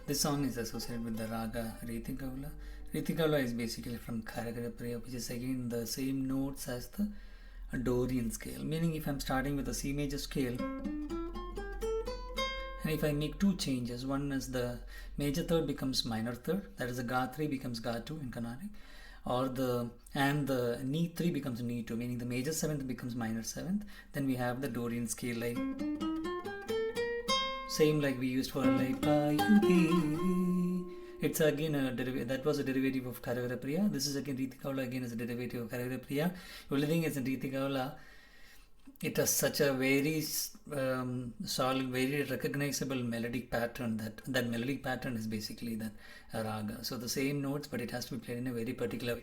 This song is associated with the raga reethigowla. Reethigowla is basically from Priya, which is again the same notes as the Dorian scale. Meaning, if I'm starting with a C major scale, and if I make two changes, one is the major third becomes minor third, that is the Ga 3 becomes Ga 2 in Carnatic, or the Ni 3 becomes Ni 2, meaning the major 7th becomes minor 7th. Then we have the Dorian scale, like same like we used for like Payudiri. It's again a derivative. That was a derivative of Priya. This is again reethigowla. Again is a derivative of Priya. The only thing is in reethigowla, it has such a very solid, very recognizable melodic pattern. That melodic pattern is basically that raga. So the same notes, but it has to be played in a very particular way.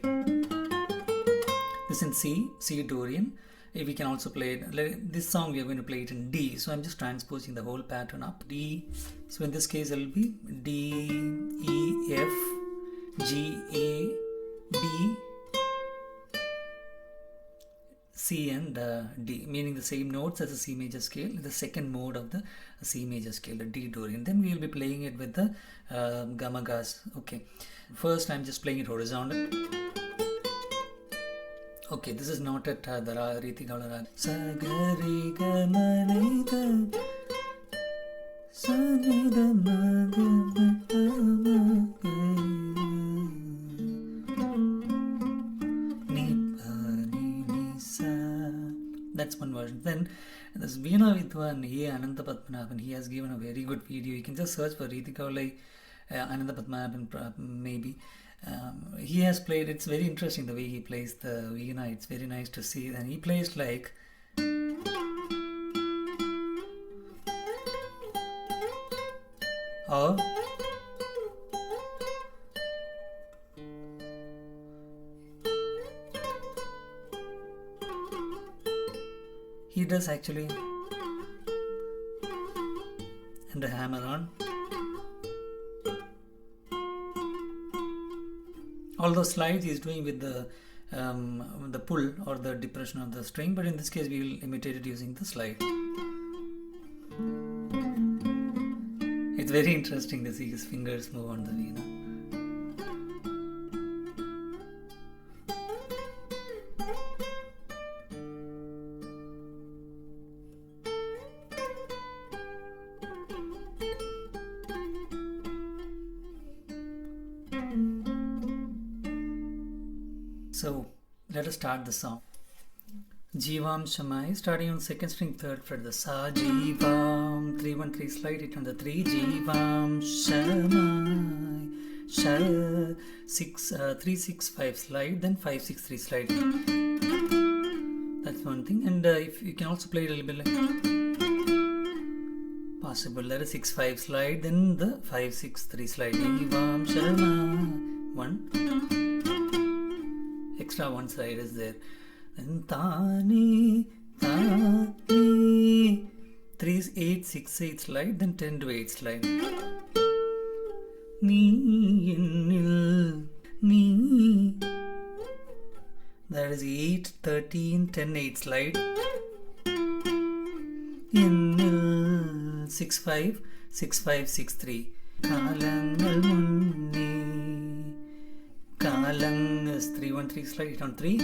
This in C Dorian. We can also play it. This song we are going to play it in D. So I'm just transposing the whole pattern up. D. So in this case it will be D, E, F, G, A, B, C and D, meaning the same notes as the C major scale, the second mode of the C major scale, the D Dorian. Then we will be playing it with the gamagas. Okay, first I'm just playing it horizontal. Okay, this is not at the reethigowla raga. Sagari gamani tab, sanida That's one version. Then this Veena Vidwan, Ananta Padmanabhan, he has given a very good video. You can just search for reethigowla Ananta Padmanabhan, maybe. He has played, it's very interesting the way he plays the Veena. It's very nice to see. And he plays like or he does actually, and a hammer on. All those slides he is doing with the pull or the depression of the string, but in this case we will imitate it using the slide. It's very interesting to see his fingers move on the Veena. So let us start the song. Jeevamshamayi, starting on second string, third fret, the Sa Jeevam, 3-1-3 slide, hit on the 3, Jeevamshamayi, Sha, 3-6-5 slide, then 5-6-3 slide. That's one thing. And if you can also play it a little bit like possible, that is 6-5 slide, then the 5-6-3 slide. Jeevamshamayi, 1. Extra one side is there. Then Tani, 3-8-6-8 slide, then 10-8 slide. Ni, that is 8-13-10-8 slide. 6-5-6-5-6-3. Kalangal munni. Kalang is 3-1-3 slide, hit on 3.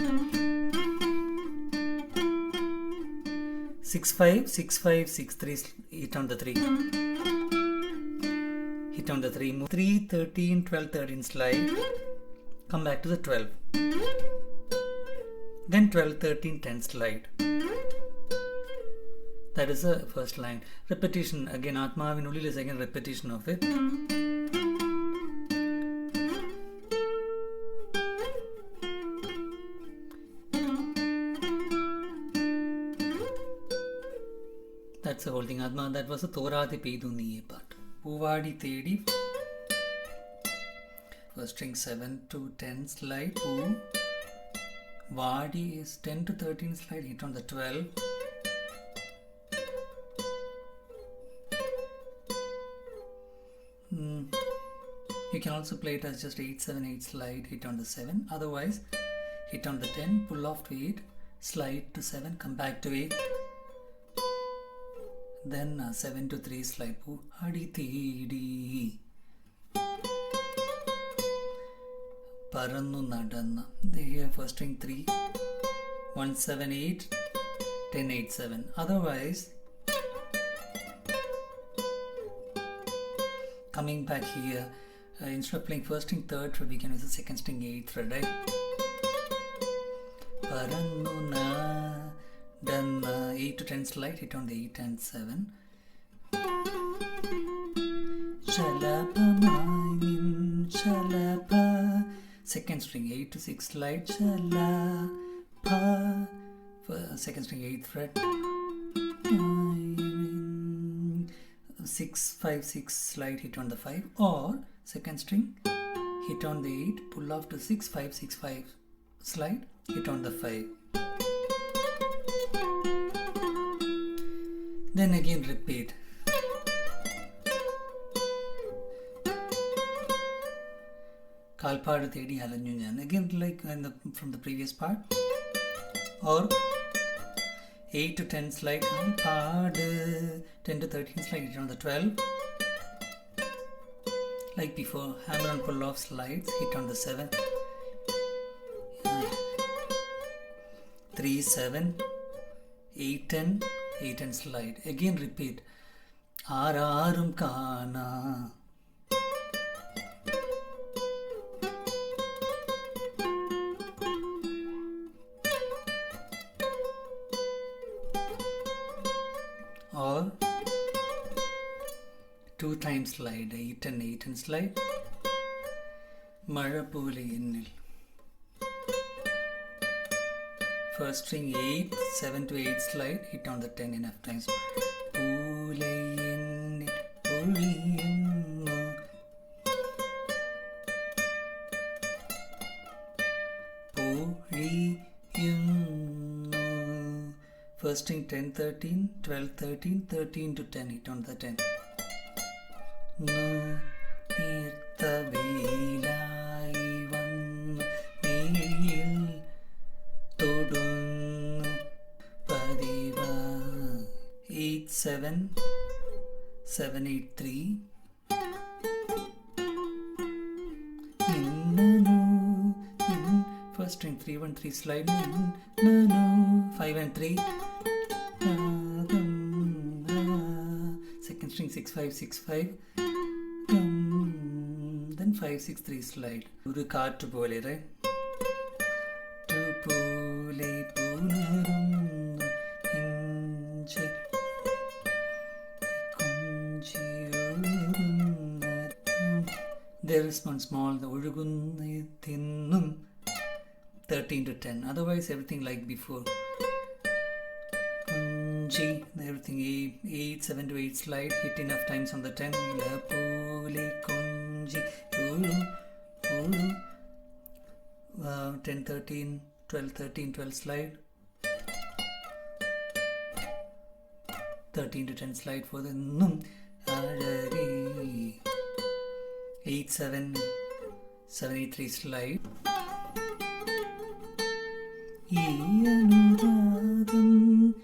6-5-6-5-6-3, hit on the 3. Hit on the 3. Move 3-13-12-13 slide. Come back to the 12. Then 12-13-10 slide. That is the first line. Repetition again. Atma Vinulil is again repetition of it. That's the whole thing. Atma, that was a Torati Peduniye part. Puvadi Tedi. First string 7-10 slide. Poo. Vadi is 10-13 slide. Hit on the 12. You can also play it as just 8-7-8 slide. Hit on the 7. Otherwise, hit on the 10. Pull off to 8. Slide to 7. Come back to 8. Then 7-3 slide. Adi Tedi. Parannu nadanna. Here first string 3, 1 7 8, 10 8 7. Otherwise, coming back here, instead of playing first string 3rd fret, we can use the second string 8th fret, right? Parannu nadanna, 8 to 10 slide, hit on the 8 and 7. Shalapamayin shalapa, second string 8 to 6 slide, shalapa, second string 8th fret, 6 5 6 slide, hit on the 5, or second string hit on the 8, pull off to 6 5 6 5 slide, hit on the 5. Then again repeat. Kalpadu thedi alanju njan, again like from the previous part, or 8 to 10 slide, Kalpadu, 10 to 13 slide, hit on the 12, like before, hammer and pull off slides, hit on the 7, 3 7, 8 10, 8 and slide, again repeat. Ararum kana, or 2 times slide, 8 and 8 and slide. Mala pole innil, first string 8 7 to 8 slide, hit on the 10 enough times. Pole innil poliyunnu, poliyunnu, first string 10 13 12 13, 13 to 10, hit on the 10. Neerthavilayi vannu meyil todunnu padiva, 8 7 7 8 3, innanu first string 3 1 3 slide, innanu 5 and 3, second string 6 5 6 5, then 5 6 3 slide. Uru kaattu pole, right? Tu pole punarunnu inche kunji olugunna. There is one small, the olugunna thinnum, 13 to 10. Otherwise everything like before. Kunji, everything 8 7 to 8 slide, hit enough times on the 10. La pole kunji olu olu, 10 13 12 13 12 slide, 13 to 10 slide for the num alagi, 8 7 7 8 3 slide. E anuragam,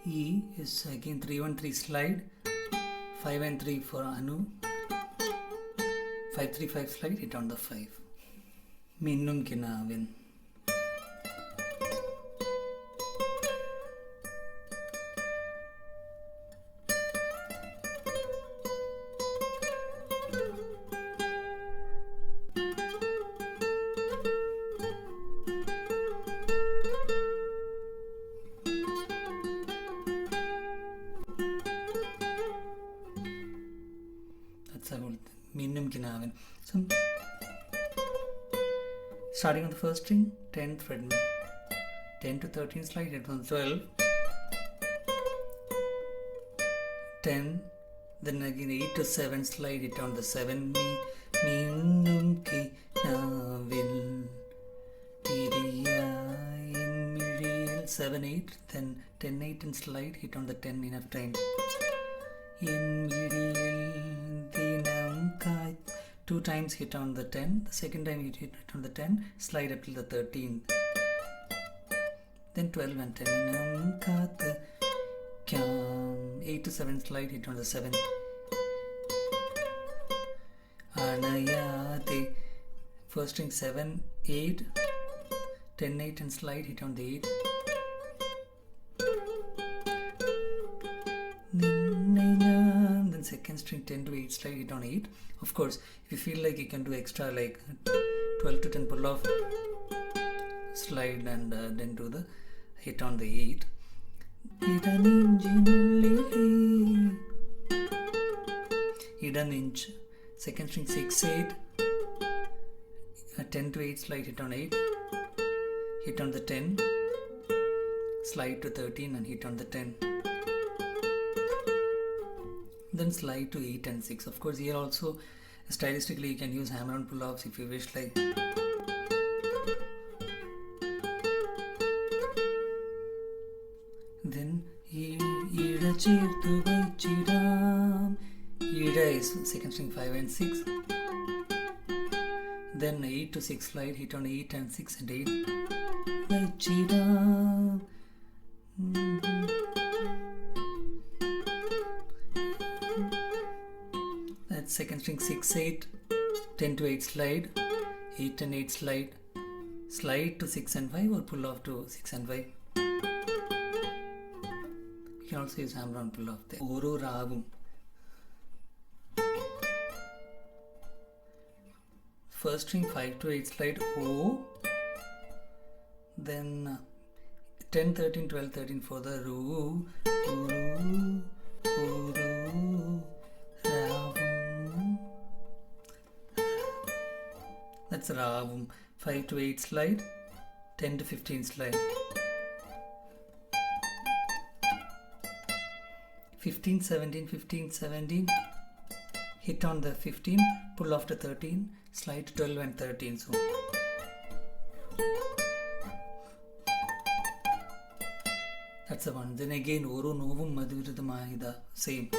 E is again 3 1 3 slide, 5 and 3 for Anu, 5 3 5 slide, hit on the 5. Minnum kinavin. That's a good minnum kinavin. So starting on the first string, 10th fret, 10 to 13 slide, hit on 12, 10, then again 8 to 7 slide, hit on the 7, minnum kinavil tiriyayin miliyil, 7 8, then 10 8 and slide, hit on the 10 enough time. In miliyil dinam kai, 2 times hit on the 10, the second time you hit on the 10, slide up till the 13th, then 12 and 10, nam kat kyam, 8 to 7 slide, hit on the 7th, anayate First string 7, 8, 10, 8 and slide, hit on the 8. Then second string 10 to 8, slide, hit on 8. Of course, if you feel like you can do extra like 12 to 10 pull off, slide and then do the hit on the 8. Hidden inch. Second string 6, 8, 10 to 8, slide, hit on 8, hit on the 10, slide to 13 and hit on the 10, then slide to 8 and 6. Of course, here also stylistically you can use hammer on pull offs if you wish, like then Ida cheertu vaichidam. Ida is second string 5 and 6. Then 8 to 6 slide, hit on 8 and 6 and 8. Vaichidam. That's second string 6, 8, 10 to 8 slide, 8 and 8 slide, slide to 6 and 5 or pull off to 6 and 5. You can also use hammer on pull off there. Oro Ravum. First string 5 to 8 slide, O, then 10, 13, 12, 13 for the Ru, Uru, Uru, Ravum. That's Ravum. 5 to 8 slide, 10 to 15 slide. 15, 17, 15, 17, hit on the 15, pull off to 13, slide to 12 and 13. So that's the one. Then again, Oru Novum Madhurida Mahida, same.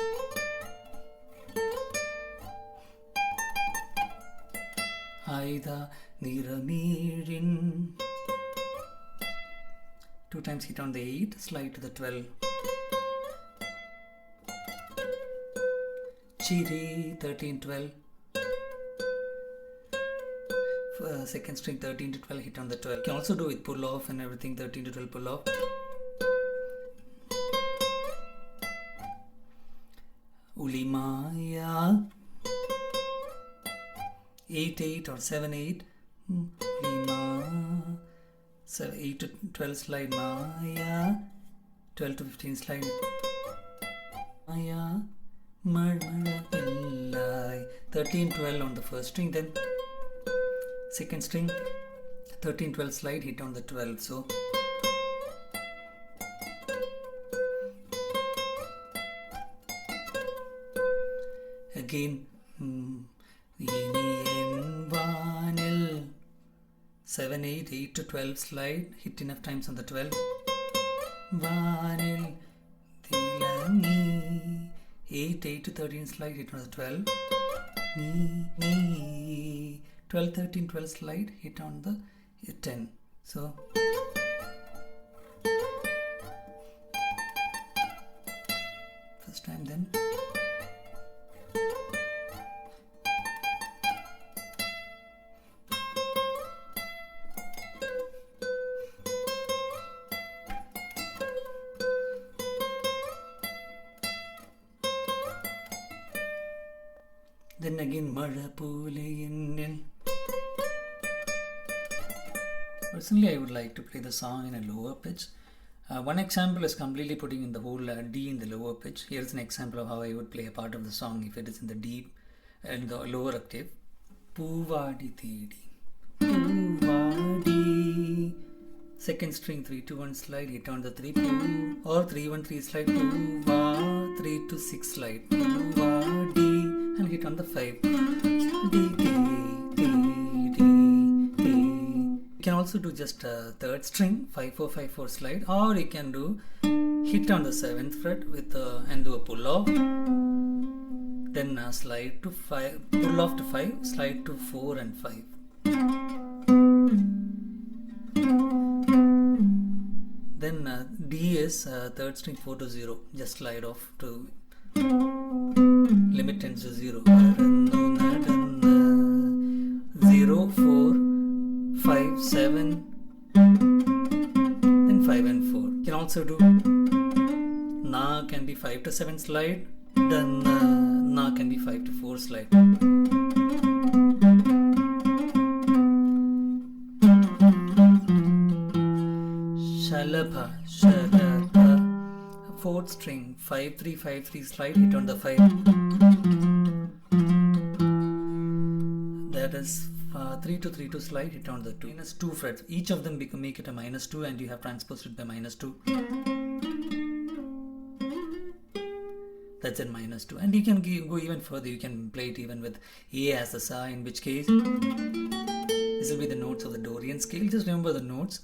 Aida Niramirin. 2 times hit on the 8, slide to the 12. Chiri 13, 12. Second string 13 to 12, hit on the 12. You can also do with pull off and everything, 13 to 12 pull off. Ulimaya 8, 8 or 7, 8. Ulima 8 to 12 slide, Maya 12 to 15 slide, Maya Marmara Pillai 13, 12 on the first string, then second string 13, 12 slide, hit on the 12. So again 7, 8, 8 to 12 slide, hit enough times on the 12. Vanil Tilangi 8, 8 to 13 slide, hit on the 12. 12, 13, 12 slide, hit on the 10. So first time, then again Marapuleyin. Personally, I would like to play the song in a lower pitch. One example is completely putting in the whole D in the lower pitch. Here's an example of how I would play a part of the song if it is in the D and the lower octave. Poovadi Thedi, Poovadi. Second string 3 to 1 slide, hit on the 3, or 3, 1, 3 slide, Poova, 3 to 6 slide, Poovadi, and hit on the 5. D. You can also do just a third string 5, 4, 5, 4 slide, or you can do hit on the 7th fret with and do a pull off, then slide to 5, pull off to 5, slide to 4 and 5. Then D is third string 4 to 0, just slide off to limit tends to 0. 0 0, 4, 5, 7, then 5 and 4. You can also do Na can be 5 to 7 slide, then Na can be 5 to 4 slide. Shalabha, Shalabha, 4th string, 5, 3, 5, 3 slide, hit on the 5. That is 3 to 3 to slide, hit on the 2. Minus 2 frets, each of them make it a minus 2 and you have transposed it by minus 2. That's in minus 2. And you can go even further, you can play it even with A as the Sa, in which case this will be the notes of the Dorian scale. Just remember the notes.